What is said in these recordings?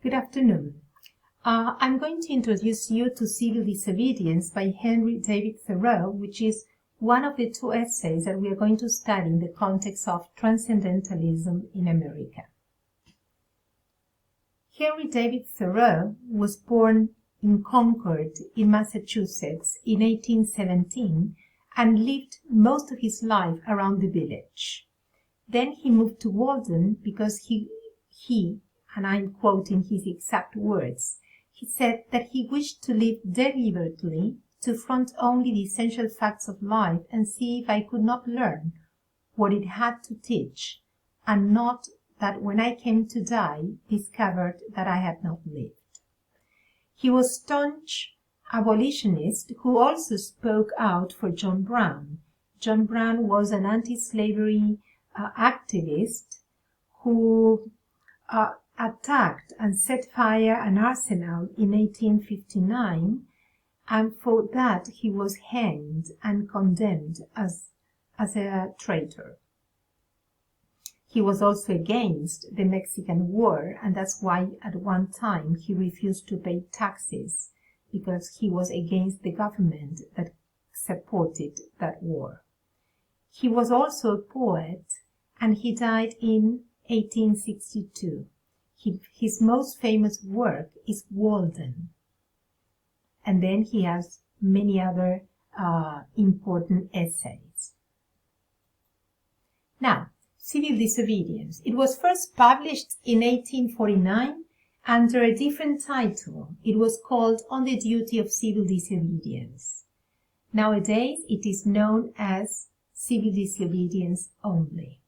Good afternoon. I'm going to introduce you to Civil Disobedience by Henry David Thoreau, which is one of the two essays that we are going to study in the context of transcendentalism in America. Henry David Thoreau was born in Concord in Massachusetts in 1817 and lived most of his life around the village. Then he moved to Walden because he, and I'm quoting his exact words, he said that he wished to live deliberately, to front only the essential facts of life and see if I could not learn what it had to teach, and not that when I came to die, discovered that I had not lived. He was a staunch abolitionist who also spoke out for John Brown. John Brown was an anti-slavery activist who attacked and set fire an arsenal in 1859, and for that he was hanged and condemned as a traitor. He was also against the Mexican War, and that's why at one time he refused to pay taxes, because he was against the government that supported that war. He was also a poet, and he died in 1862. His most famous work is Walden. And then he has many other important essays. Now, Civil Disobedience. It was first published in 1849 under a different title. It was called On the Duty of Civil Disobedience. Nowadays, it is known as Civil Disobedience only.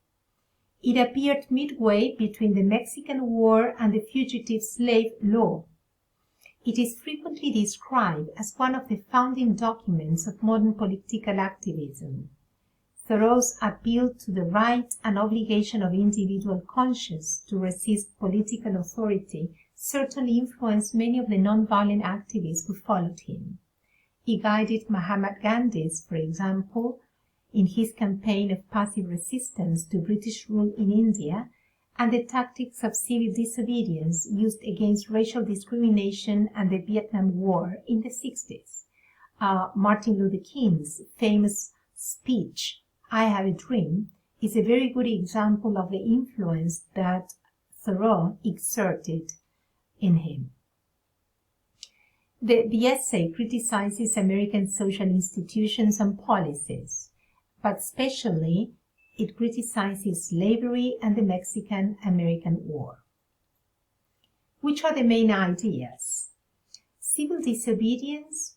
It appeared midway between the Mexican War and the Fugitive Slave Law. It is frequently described as one of the founding documents of modern political activism. Thoreau's appeal to the right and obligation of individual conscience to resist political authority certainly influenced many of the nonviolent activists who followed him. He guided Mahatma Gandhi, for example, in his campaign of passive resistance to British rule in India, and the tactics of civil disobedience used against racial discrimination and the Vietnam War in the 60s. Martin Luther King's famous speech, I Have a Dream, is a very good example of the influence that Thoreau exerted in him. The essay criticizes American social institutions and policies, but especially it criticizes slavery and the Mexican-American War. Which are the main ideas? Civil disobedience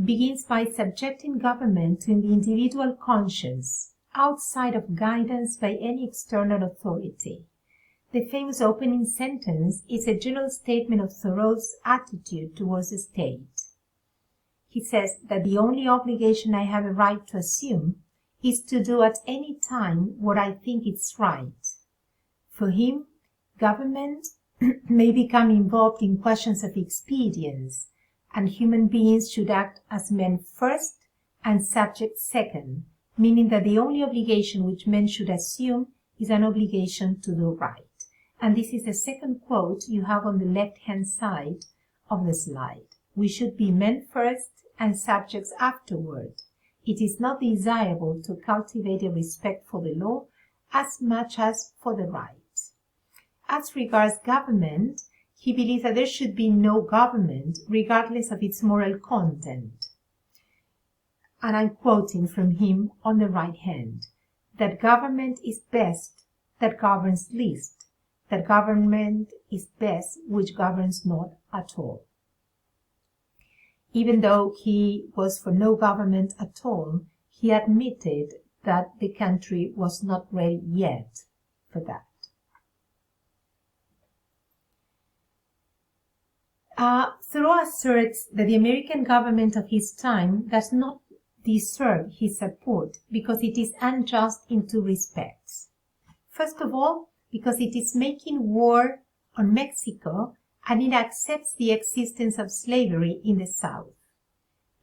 begins by subjecting government to the individual conscience, outside of guidance by any external authority. The famous opening sentence is a general statement of Thoreau's attitude towards the state. He says that the only obligation I have a right to assume is to do at any time what I think is right. For him, government may become involved in questions of expedience, and human beings should act as men first and subjects second, meaning that the only obligation which men should assume is an obligation to do right. And this is the second quote you have on the left-hand side of the slide. We should be men first and subjects afterward. It is not desirable to cultivate a respect for the law as much as for the right. As regards government, he believes that there should be no government regardless of its moral content. And I'm quoting from him on the right hand, that government is best that governs least, that government is best which governs not at all. Even though he was for no government at all, he admitted that the country was not ready yet for that. Thoreau asserts that the American government of his time does not deserve his support because it is unjust in two respects. First of all, because it is making war on Mexico and it accepts the existence of slavery in the South.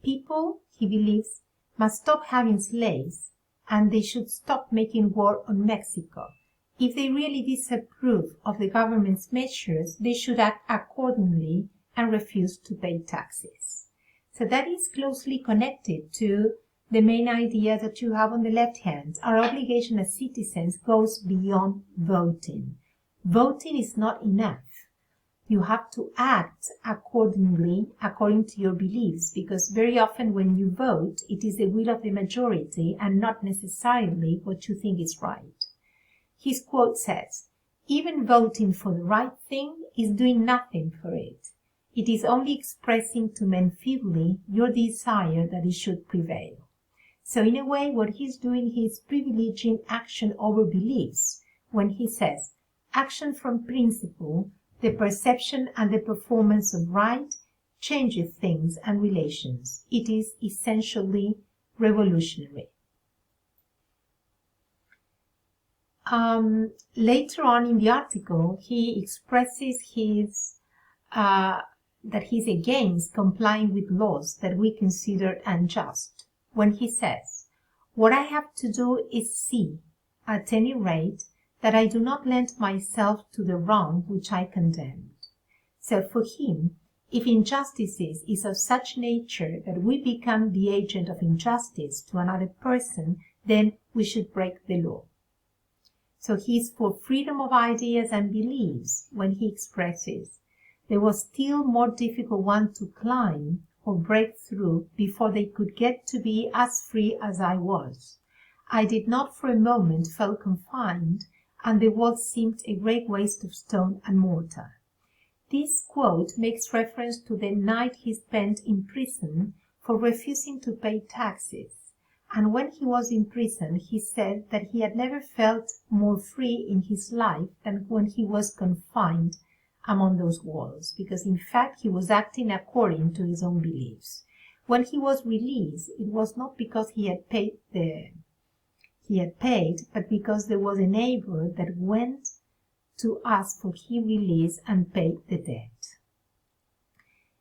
People, he believes, must stop having slaves, and they should stop making war on Mexico. If they really disapprove of the government's measures, they should act accordingly and refuse to pay taxes. So that is closely connected to the main idea that you have on the left hand. Our obligation as citizens goes beyond voting. Voting is not enough. You have to act accordingly, according to your beliefs, because very often when you vote, it is the will of the majority and not necessarily what you think is right. His quote says, "Even voting for the right thing is doing nothing for it. It is only expressing to men feebly your desire that it should prevail." So in a way, what he's doing, he's privileging action over beliefs when he says, action from principle, the perception and the performance of right, changes things and relations. It is essentially revolutionary. Later on in the article, he expresses that he's against complying with laws that we consider unjust, when he says, "What I have to do is see, at any rate, that I do not lend myself to the wrong which I condemned." So for him, if injustices is of such nature that we become the agent of injustice to another person, then we should break the law. So he is for freedom of ideas and beliefs when he expresses, "There was still more difficult one to climb or break through before they could get to be as free as I was. I did not for a moment feel confined, and the world seemed a great waste of stone and mortar." This quote makes reference to the night he spent in prison for refusing to pay taxes. And when he was in prison, he said that he had never felt more free in his life than when he was confined among those walls, because in fact he was acting according to his own beliefs. When he was released, it was not because he had paid, but because there was a neighbor that went to ask for his release and paid the debt.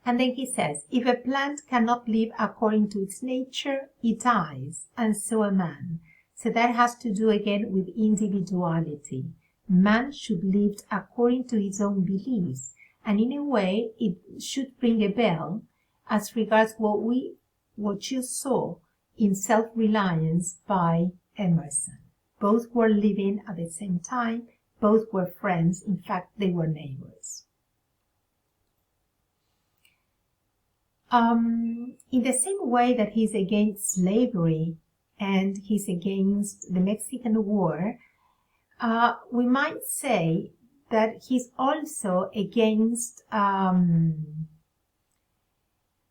And then he says, "If a plant cannot live according to its nature, it dies, and so a man." So that has to do again with individuality. Man should live according to his own beliefs, and in a way it should ring a bell as regards what you saw in Self-Reliance by Emerson. Both were living at the same time, both were friends, in fact they were neighbors. In the same way that he's against slavery and he's against the Mexican War, we might say that he's also against, how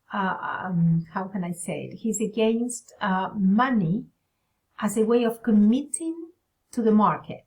can I say it? He's against money as a way of committing to the market,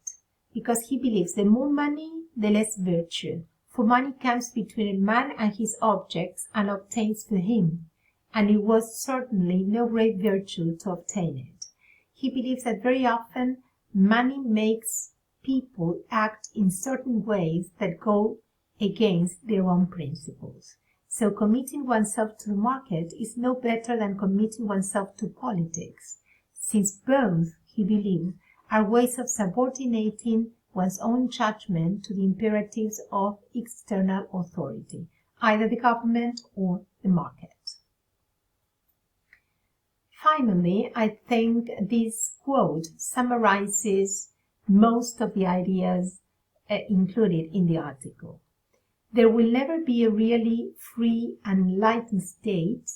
because he believes the more money, the less virtue. For money comes between a man and his objects and obtains for him, and it was certainly no great virtue to obtain it. He believes that very often money makes people act in certain ways that go against their own principles. So committing oneself to the market is no better than committing oneself to politics, since both, he believes, are ways of subordinating one's own judgment to the imperatives of external authority, either the government or the market. Finally, I think this quote summarizes most of the ideas included in the article. There will never be a really free and enlightened state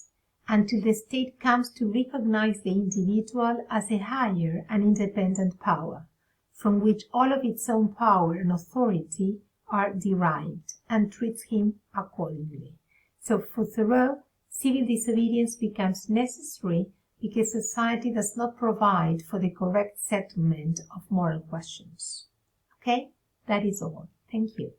until the state comes to recognize the individual as a higher and independent power, from which all of its own power and authority are derived, and treats him accordingly. So for Thoreau, civil disobedience becomes necessary because society does not provide for the correct settlement of moral questions. Okay, that is all. Thank you.